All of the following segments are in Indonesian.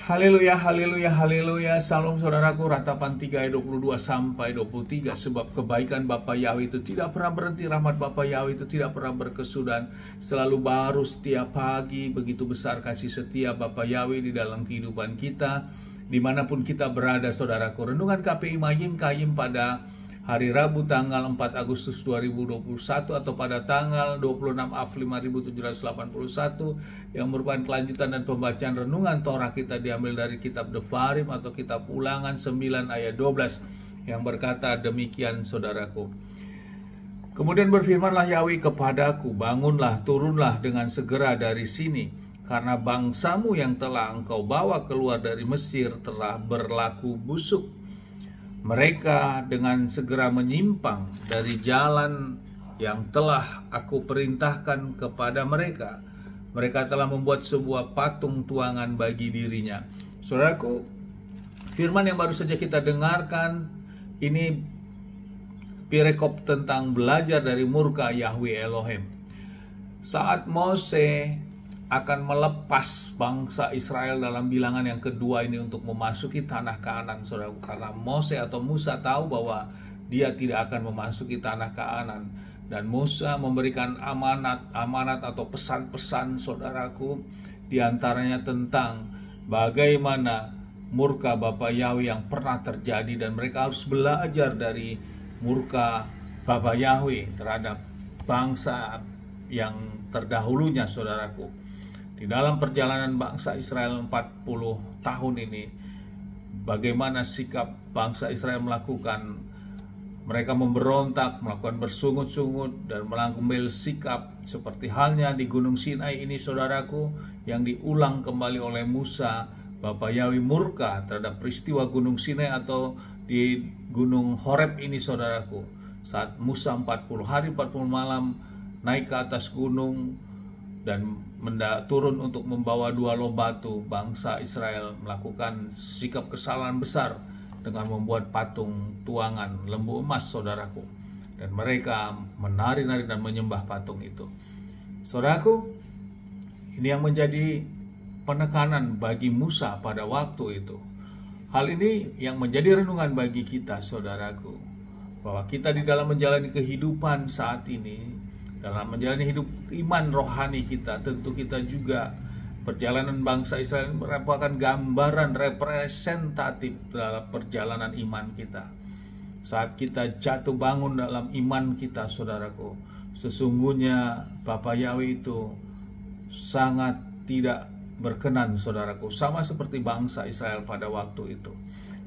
Haleluya, haleluya, haleluya. Salam saudaraku, Ratapan 3 ayat 22 sampai 23. Sebab kebaikan Bapa Yahweh itu tidak pernah berhenti, rahmat Bapa Yahweh itu tidak pernah berkesudahan, selalu baru setiap pagi. Begitu besar kasih setia Bapa Yahweh di dalam kehidupan kita, dimanapun kita berada saudaraku. Renungan KPI Mayim Kayim pada hari Rabu tanggal 4 Agustus 2021 atau pada tanggal 26 Af 5781 yang merupakan kelanjutan dan pembacaan renungan Torah kita diambil dari kitab Devarim atau kitab Ulangan 9 ayat 12 yang berkata demikian saudaraku. Kemudian berfirmanlah Yahweh kepadaku, bangunlah, turunlah dengan segera dari sini, karena bangsamu yang telah engkau bawa keluar dari Mesir telah berlaku busuk. Mereka dengan segera menyimpang dari jalan yang telah aku perintahkan kepada mereka. Mereka telah membuat sebuah patung tuangan bagi dirinya. Saudaraku, firman yang baru saja kita dengarkan ini pirekop tentang belajar dari murka Yahweh Elohim. Saat Mose akan melepas bangsa Israel dalam bilangan yang kedua ini untuk memasuki tanah Kanaan, saudaraku, karena Mose atau Musa tahu bahwa dia tidak akan memasuki tanah Kanaan, dan Musa memberikan amanat atau pesan-pesan saudaraku, diantaranya tentang bagaimana murka Bapa Yahweh yang pernah terjadi, dan mereka harus belajar dari murka Bapa Yahweh terhadap bangsa yang terdahulunya saudaraku. Di dalam perjalanan bangsa Israel 40 tahun ini, bagaimana sikap bangsa Israel melakukan, mereka memberontak, melakukan bersungut-sungut, dan mengambil sikap seperti halnya di Gunung Sinai ini saudaraku, yang diulang kembali oleh Musa. Bapa Yahweh murka terhadap peristiwa Gunung Sinai atau di Gunung Horeb ini saudaraku, saat Musa 40 hari 40 malam naik ke atas gunung dan turun untuk membawa 2 loh batu. Bangsa Israel melakukan sikap kesalahan besar dengan membuat patung tuangan lembu emas saudaraku, dan mereka menari-nari dan menyembah patung itu. Saudaraku, ini yang menjadi penekanan bagi Musa pada waktu itu. Hal ini yang menjadi renungan bagi kita saudaraku, bahwa kita di dalam menjalani kehidupan saat ini, dalam menjalani hidup iman rohani kita, tentu kita juga perjalanan bangsa Israel merupakan gambaran representatif dalam perjalanan iman kita. Saat kita jatuh bangun dalam iman kita saudaraku, sesungguhnya Bapa Yahweh itu sangat tidak berkenan saudaraku, sama seperti bangsa Israel pada waktu itu.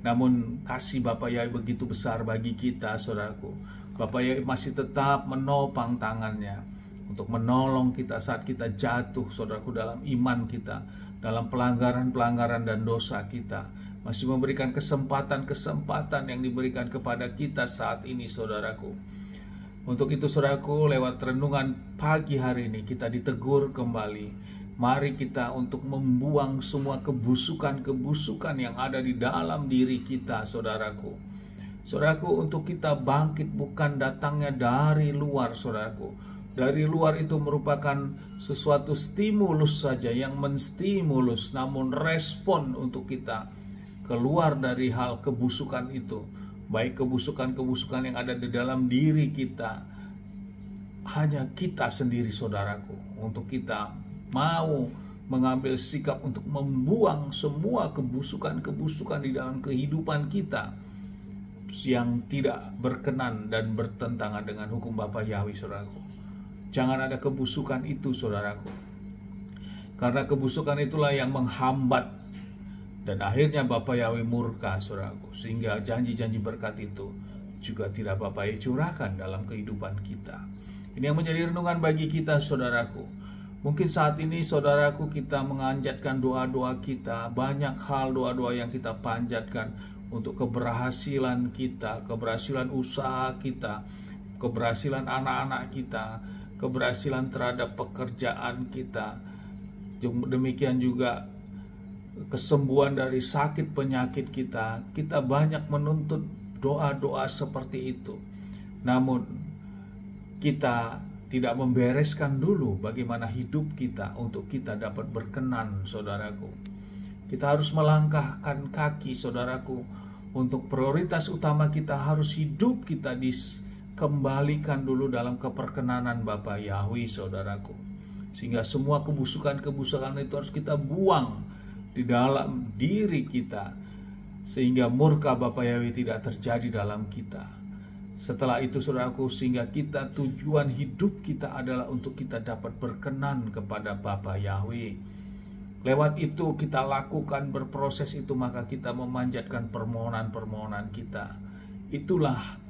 Namun kasih Bapa Yahweh begitu besar bagi kita saudaraku. Bapa Yahweh masih tetap menopang tangannya untuk menolong kita saat kita jatuh saudaraku dalam iman kita, dalam pelanggaran-pelanggaran dan dosa kita. Masih memberikan kesempatan-kesempatan yang diberikan kepada kita saat ini saudaraku. Untuk itu saudaraku, lewat renungan pagi hari ini kita ditegur kembali. Mari kita untuk membuang semua kebusukan-kebusukan yang ada di dalam diri kita saudaraku. Saudaraku, untuk kita bangkit bukan datangnya dari luar saudaraku. Dari luar itu merupakan sesuatu stimulus saja yang menstimulus, namun respon untuk kita keluar dari hal kebusukan itu, baik kebusukan-kebusukan yang ada di dalam diri kita, hanya kita sendiri saudaraku. Untuk kita mau mengambil sikap untuk membuang semua kebusukan-kebusukan di dalam kehidupan kita yang tidak berkenan dan bertentangan dengan hukum Bapa Yahweh saudaraku. Jangan ada kebusukan itu saudaraku, karena kebusukan itulah yang menghambat dan akhirnya Bapa Yahweh murka saudaraku, sehingga janji-janji berkat itu juga tidak Bapa Yahweh curahkan dalam kehidupan kita. Ini yang menjadi renungan bagi kita saudaraku. Mungkin saat ini saudaraku kita menganjatkan doa-doa kita, banyak hal doa-doa yang kita panjatkan untuk keberhasilan kita, keberhasilan usaha kita, keberhasilan anak-anak kita, keberhasilan terhadap pekerjaan kita. Demikian juga kesembuhan dari sakit penyakit kita. Kita banyak menuntut doa-doa seperti itu. Namun kita tidak membereskan dulu bagaimana hidup kita untuk kita dapat berkenan saudaraku. Kita harus melangkahkan kaki, saudaraku, untuk prioritas utama kita harus hidup kita dikembalikan dulu dalam keperkenanan Bapa Yahweh, saudaraku. Sehingga semua kebusukan-kebusukan itu harus kita buang di dalam diri kita, sehingga murka Bapa Yahweh tidak terjadi dalam kita. Setelah itu, saudaraku, sehingga kita tujuan hidup kita adalah untuk kita dapat berkenan kepada Bapa Yahweh. Lewat itu kita lakukan berproses itu, maka kita memanjatkan permohonan-permohonan kita. Itulah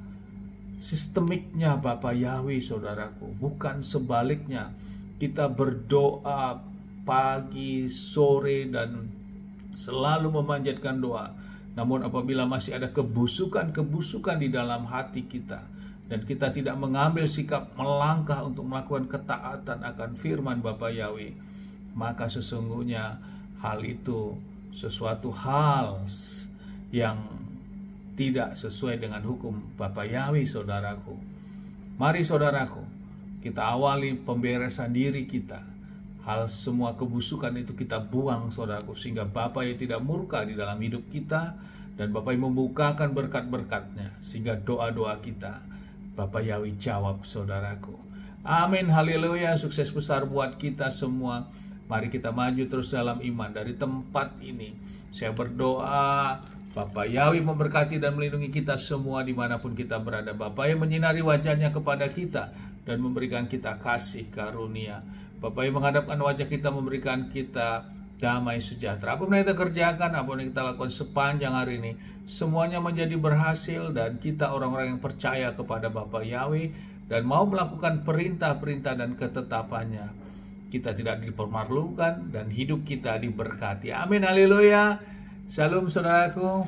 sistemiknya Bapa Yahweh, saudaraku. Bukan sebaliknya. Kita berdoa pagi, sore, dan selalu memanjatkan doa. Namun apabila masih ada kebusukan-kebusukan di dalam hati kita, dan kita tidak mengambil sikap melangkah untuk melakukan ketaatan akan firman Bapa Yahweh, maka sesungguhnya hal itu sesuatu hal yang tidak sesuai dengan hukum Bapa Yahweh, saudaraku. Mari, saudaraku, kita awali pemberesan diri kita. Hal semua kebusukan itu kita buang, saudaraku, sehingga Bapa yang tidak murka di dalam hidup kita, dan Bapa yang membukakan berkat-berkat-Nya, sehingga doa-doa kita Bapa Yahweh jawab, saudaraku. Amin, haleluya. Sukses besar buat kita semua. Mari kita maju terus dalam iman. Dari tempat ini saya berdoa Bapa Yahweh memberkati dan melindungi kita semua dimanapun kita berada. Bapa yang menyinari wajah-Nya kepada kita dan memberikan kita kasih karunia. Bapa yang menghadapkan wajah kita, memberikan kita damai sejahtera. Apa yang kita kerjakan, apa yang kita lakukan sepanjang hari ini, semuanya menjadi berhasil, dan kita orang-orang yang percaya kepada Bapa Yahweh dan mau melakukan perintah-perintah dan ketetapannya. Kita tidak dipermalukan dan hidup kita diberkati. Amin, haleluya. Shalom, saudaraku.